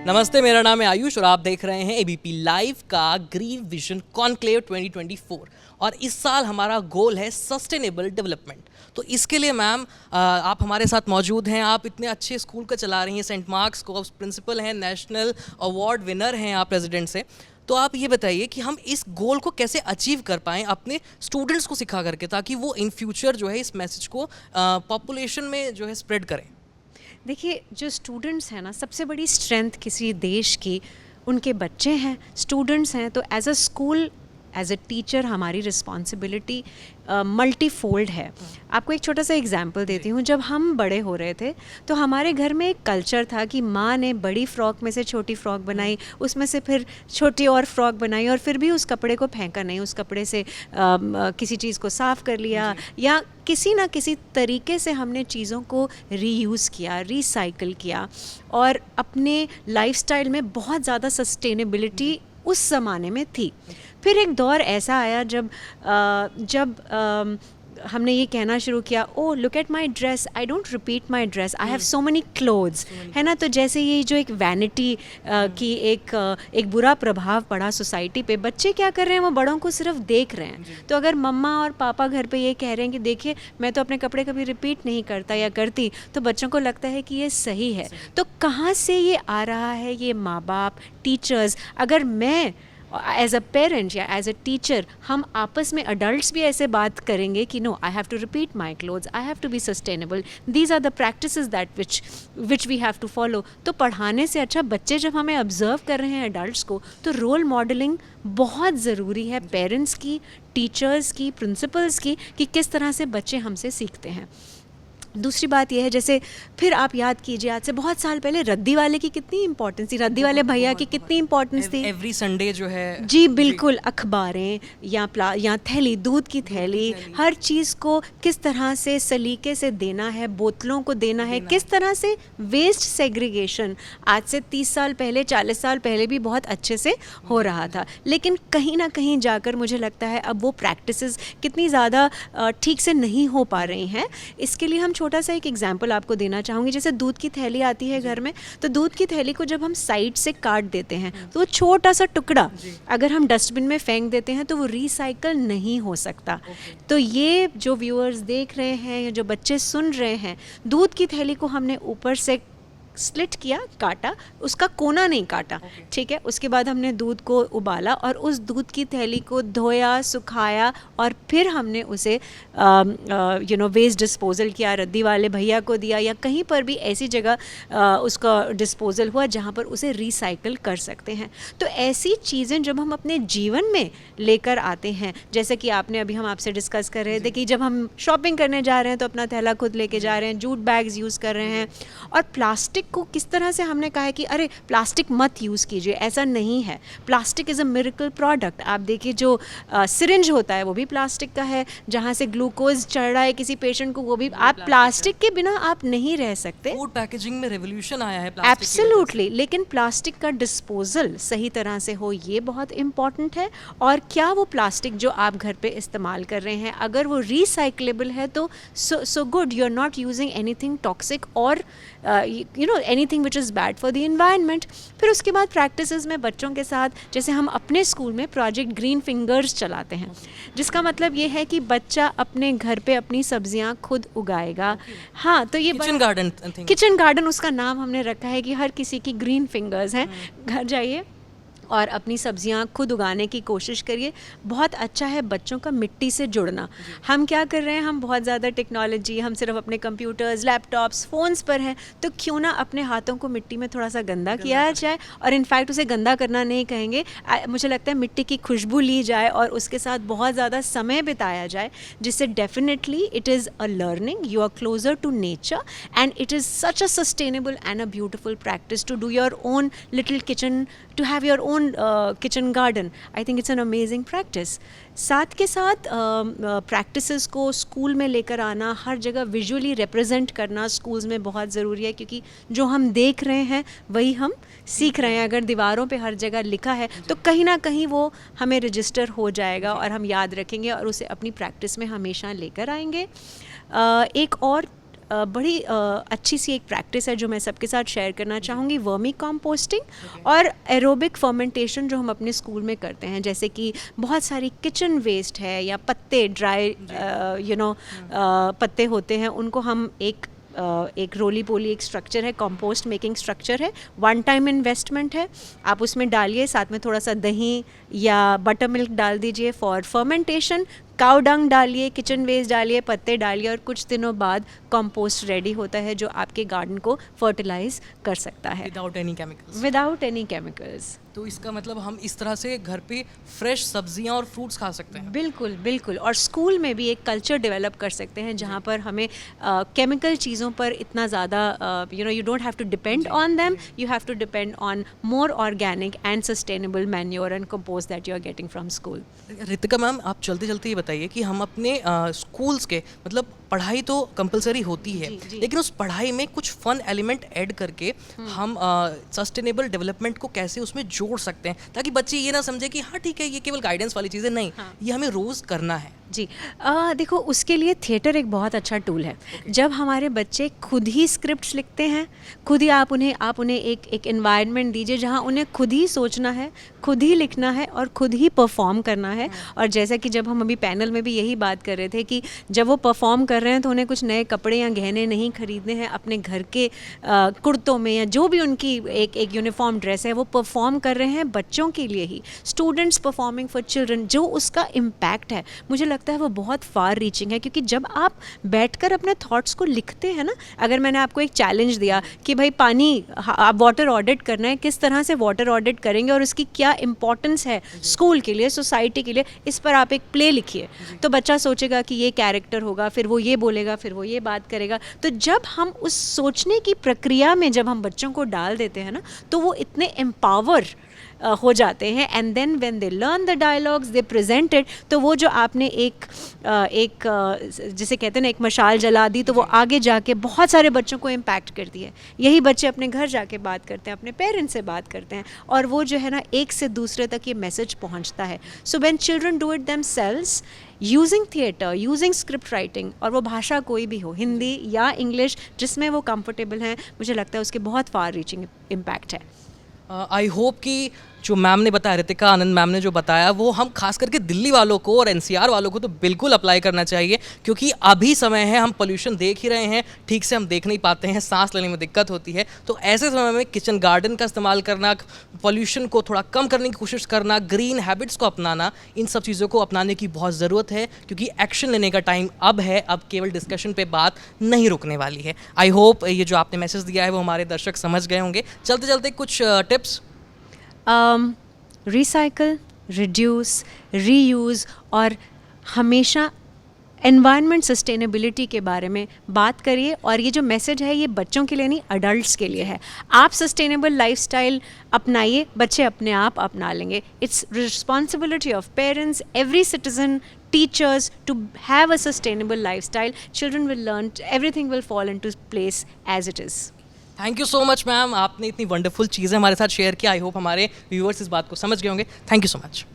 नमस्ते, मेरा नाम है आयुष और आप देख रहे हैं एबीपी लाइव का ग्रीन विजन कॉन्क्लेव 2024। और इस साल हमारा गोल है सस्टेनेबल डेवलपमेंट। तो इसके लिए मैम आप हमारे साथ मौजूद हैं। आप इतने अच्छे स्कूल का चला रही हैं, सेंट मार्क्स को, प्रिंसिपल हैं, नेशनल अवार्ड विनर हैं आप प्रेसिडेंट से। तो आप ये बताइए कि हम इस गोल को कैसे अचीव कर पाएँ अपने स्टूडेंट्स को सिखा करके, ताकि वो इन फ्यूचर जो है इस मैसेज को पॉपुलेशन में जो है स्प्रेड करें। देखिए, जो स्टूडेंट्स हैं ना, सबसे बड़ी स्ट्रेंथ किसी देश की उनके बच्चे हैं, स्टूडेंट्स हैं। तो as a school, as a teacher हमारी रिस्पॉन्सिबिलिटी मल्टी फोल्ड है। आपको एक छोटा सा एग्जांपल देती हूँ। जब हम बड़े हो रहे थे तो हमारे घर में एक कल्चर था कि माँ ने बड़ी फ्रॉक में से छोटी फ्रॉक बनाई, उसमें से फिर छोटी और फ्रॉक बनाई, और फिर भी उस कपड़े को फेंका नहीं, उस कपड़े से किसी चीज़ को साफ़ कर लिया, या किसी ना किसी तरीके से हमने चीज़ों को रीयूज़ किया, रिसाइकिल किया, और अपने लाइफस्टाइल में बहुत ज़्यादा सस्टेनेबिलिटी उस ज़माने में थी। फिर एक दौर ऐसा आया जब हमने ये कहना शुरू किया, oh look at my dress, I don't repeat my dress, I have so many clothes, है ना। तो जैसे ये जो एक वैनिटी की एक बुरा प्रभाव पड़ा सोसाइटी पे। बच्चे क्या कर रहे हैं, वो बड़ों को सिर्फ देख रहे हैं। तो अगर मम्मा और पापा घर पे ये कह रहे हैं कि देखिए मैं तो अपने कपड़े कभी रिपीट नहीं करता या करती, तो बच्चों को लगता है कि ये सही है। तो कहाँ से ये आ रहा है? ये माँ बाप, टीचर्स, अगर मैं एज अ पेरेंट या एज अ टीचर, हम आपस में अडल्ट्स भी ऐसे बात करेंगे कि no, I have to repeat my clothes, I have to be sustainable, these are the practices that which we have to follow. तो पढ़ाने से अच्छा बच्चे जब हमें ऑब्जर्व कर रहे हैं अडल्ट्स को, तो रोल मॉडलिंग बहुत ज़रूरी है, पेरेंट्स की, टीचर्स की, प्रिंसिपल्स की, कि किस तरह से बच्चे हमसे सीखते हैं। दूसरी बात यह है, जैसे फिर आप याद कीजिए, आज से बहुत साल पहले रद्दी वाले की कितनी इंपॉर्टेंस थी, रद्दी वाले भैया की कितनी इंपॉर्टेंस थी। एवरी संडे जो है, जी बिल्कुल, अखबारें या थैली, दूध की थैली, हर चीज़ को किस तरह से सलीके से देना है, बोतलों को देना है, किस तरह से वेस्ट सेग्रीगेशन आज से 30 साल पहले, 40 साल पहले भी बहुत अच्छे से हो रहा था। लेकिन कहीं ना कहीं जाकर मुझे लगता है अब वो प्रैक्टिसेस कितनी ज़्यादा ठीक से नहीं हो पा रही हैं। इसके लिए हम छोटा सा एक एग्जाम्पल आपको देना चाहूँगी। जैसे दूध की थैली आती है घर में, तो दूध की थैली को जब हम साइड से काट देते हैं, तो वो छोटा सा टुकड़ा अगर हम डस्टबिन में फेंक देते हैं तो वो रिसाइकल नहीं हो सकता। तो ये जो व्यूअर्स देख रहे हैं या जो बच्चे सुन रहे हैं, दूध की थैली को हमने ऊपर से स्लिट किया, काटा, उसका कोना नहीं काटा, ठीक है। उसके बाद हमने दूध को उबाला और उस दूध की थैली को धोया, सुखाया, और फिर हमने उसे वेस्ट डिस्पोजल किया, रद्दी वाले भैया को दिया, या कहीं पर भी ऐसी जगह उसका डिस्पोजल हुआ जहाँ पर उसे रिसाइकल कर सकते हैं। तो ऐसी चीज़ें जब हम अपने जीवन में लेकर आते हैं, जैसे कि हम आपसे डिस्कस कर रहे थे कि जब हम शॉपिंग करने जा रहे हैं तो अपना थैला खुद लेके जा रहे हैं, जूट बैग्स यूज़ कर रहे हैं, और प्लास्टिक को किस तरह से हमने कहा है कि अरे प्लास्टिक मत यूज़ कीजिए, ऐसा नहीं है। Plastic is a miracle product. आप देखिए, जो सिरिंज होता है वो भी प्लास्टिक का है, जहाँ से ग्लूकोज चढ़ रहा है किसी पेशेंट को, वो भी आप प्लास्टिक के बिना आप नहीं रह सकते। फूड पैकेजिंग में रेवोल्यूशन आया है एब्सोल्युटली, लेकिन प्लास्टिक का डिस्पोजल सही तरह से हो, ये बहुत इंपॉर्टेंट है। और क्या वो प्लास्टिक जो आप घर पे इस्तेमाल कर रहे हैं, अगर वो रिसाइक्लेबल है तो so good, you are not using anything toxic और anything which is bad for the environment. फिर उसके बाद प्रैक्टिसेस में बच्चों के साथ, जैसे हम अपने स्कूल में प्रोजेक्ट ग्रीन फिंगर्स चलाते हैं, जिसका मतलब ये है कि बच्चा अपने घर पे अपनी सब्जियां खुद उगाएगा। हाँ, तो ये किचन गार्डन उसका नाम हमने रखा है कि हर किसी की ग्रीन फिंगर्स हैं। घर जाइए और अपनी सब्जियां खुद उगाने की कोशिश करिए। बहुत अच्छा है बच्चों का मिट्टी से जुड़ना। हम क्या कर रहे हैं, हम बहुत ज़्यादा टेक्नोलॉजी, हम सिर्फ अपने कंप्यूटर्स, लैपटॉप्स, फ़ोन्स पर हैं, तो क्यों ना अपने हाथों को मिट्टी में थोड़ा सा गंदा किया जाए। और इनफैक्ट उसे गंदा करना नहीं कहेंगे, मुझे लगता है मिट्टी की खुशबू ली जाए और उसके साथ बहुत ज़्यादा समय बिताया जाए, जिससे definitely it is a learning, you are closer to nature, and it is such a sustainable and a beautiful practice to do your own little kitchen, to have your own kitchen garden. I think it's an amazing practice. साथ के साथ practices को school में लेकर आना, हर जगह visually represent करना schools में बहुत ज़रूरी है, क्योंकि जो हम देख रहे हैं वही हम सीख रहे हैं। अगर दीवारों पे हर जगह लिखा है तो कहीं ना कहीं वो हमें रजिस्टर हो जाएगा और हम याद रखेंगे और उसे अपनी प्रैक्टिस में हमेशा लेकर आएंगे। एक और बड़ी अच्छी सी एक प्रैक्टिस है जो मैं सबके साथ शेयर करना चाहूँगी, वर्मी कॉम्पोस्टिंग और एरोबिक फर्मेंटेशन जो हम अपने स्कूल में करते हैं। जैसे कि बहुत सारी किचन वेस्ट है या पत्ते, ड्राई पत्ते होते हैं, उनको हम एक रोली पोली एक स्ट्रक्चर है, कंपोस्ट मेकिंग स्ट्रक्चर है, वन टाइम इन्वेस्टमेंट है। आप उसमें डालिए, साथ में थोड़ा सा दही या बटर मिल्क डाल दीजिए फॉर फर्मेंटेशन, काउ डंग डालिए, किचन वेस्ट डालिए, पत्ते डालिए, और कुछ दिनों बाद कंपोस्ट रेडी होता है जो आपके गार्डन को फर्टिलाइज कर सकता है without any chemicals. Without any chemicals. तो इसका मतलब हम इस तरह से घर पे फ्रेश सब्जियां और फ्रूट्स खा सकते हैं। बिल्कुल बिल्कुल। और स्कूल में भी एक कल्चर डेवलप कर सकते हैं जहाँ पर हमें केमिकल चीज़ों पर इतना ज़्यादा you don't have to depend on them, you have to depend on more organic and sustainable manure and compost that you are getting from school. Ritika ma'am, आप चलते चलते ये बताइए कि हम अपने स्कूल्स के मतलब पढ़ाई तो कंपलसरी होती है, लेकिन उस पढ़ाई में कुछ फन एलिमेंट ऐड करके हम सस्टेनेबल डेवलपमेंट को कैसे उसमें जोड़ सकते हैं, ताकि बच्चे ये ना समझे कि हाँ ठीक है ये केवल गाइडेंस वाली चीज़ें नहीं, ये हमें रोज़ करना है। जी देखो, उसके लिए थिएटर एक बहुत अच्छा टूल है। जब हमारे बच्चे खुद ही स्क्रिप्ट्स लिखते हैं, खुद ही आप उन्हें एक एनवायरनमेंट दीजिए जहाँ उन्हें खुद ही सोचना है, खुद ही लिखना है और खुद ही परफॉर्म करना है। और जैसा कि जब हम अभी पैनल में भी यही बात कर रहे थे कि जब वो परफॉर्म कर रहे हैं तो उन्हें कुछ नए कपड़े या गहने नहीं खरीदने हैं, अपने घर के कुर्तों में या जो भी उनकी एक यूनिफॉर्म ड्रेस है वो परफॉर्म कर रहे हैं बच्चों के लिए ही। स्टूडेंट्स परफॉर्मिंग फॉर चिल्ड्रन, जो उसका इम्पैक्ट है मुझे लगता है वो बहुत फार रीचिंग है। क्योंकि जब आप बैठकर अपने थॉट्स को लिखते हैं ना, अगर मैंने आपको एक चैलेंज दिया कि भाई पानी, आप वाटर ऑडिट करना है, किस तरह से वाटर ऑडिट करेंगे और उसकी क्या इंपॉर्टेंस है स्कूल के लिए, सोसाइटी के लिए, इस पर आप एक प्ले लिखिए। तो बच्चा सोचेगा कि ये कैरेक्टर होगा, फिर वो ये बोलेगा, फिर वो ये बात करेगा। तो जब हम उस सोचने की प्रक्रिया में जब हम बच्चों को डाल देते हैं ना, तो वो इतने एम्पावर हो जाते हैं। And then when they learn the dialogues, they present it, तो वो जो आपने एक जिसे कहते हैं ना एक मशाल जला दी, तो वो आगे जाके बहुत सारे बच्चों को इम्पैक्ट करती है। यही बच्चे अपने घर जाके बात करते हैं, अपने पेरेंट्स से बात करते हैं, और वो जो है ना एक से दूसरे तक ये मैसेज पहुंचता है। So when children do it themselves using theatre, using script writing, और वो भाषा कोई भी हो, हिंदी या इंग्लिश, जिसमें वो कंफर्टेबल हैं, मुझे लगता है उसके बहुत फार रीचिंग इम्पैक्ट है। आई होप कि जो मैम ने बताया, रितिका आनंद मैम ने जो बताया, वो हम खास करके दिल्ली वालों को और एनसीआर वालों को तो बिल्कुल अप्लाई करना चाहिए। क्योंकि अभी समय है, हम पोल्यूशन देख ही रहे हैं, ठीक से हम देख नहीं पाते हैं, सांस लेने में दिक्कत होती है। तो ऐसे समय में किचन गार्डन का इस्तेमाल करना, पोल्यूशन को थोड़ा कम करने की कोशिश करना, ग्रीन हैबिट्स को अपनाना, इन सब चीज़ों को अपनाने की बहुत ज़रूरत है। क्योंकि एक्शन लेने का टाइम अब है, अब केवल डिस्कशन पे बात नहीं रुकने वाली है। आई होप ये जो आपने मैसेज दिया है वो हमारे दर्शक समझ गए होंगे। चलते चलते कुछ टिप्स। रिसाइकल, रिड्यूस, रीयूज़, और हमेशा एनवायरनमेंट सस्टेनेबिलिटी के बारे में बात करिए। और ये जो मैसेज है ये बच्चों के लिए नहीं, अडल्ट्स के लिए है। आप सस्टेनेबल लाइफस्टाइल अपनाइए, बच्चे अपने आप अपना लेंगे। It's responsibility of parents, every citizen, teachers to have a sustainable lifestyle. Children will learn, everything will fall into place as it is. Thank you so much ma'am, आपने इतनी वंडरफुल चीज़ें हमारे साथ शेयर की। आई होप हमारे viewers इस बात को समझ गए होंगे। Thank you so much.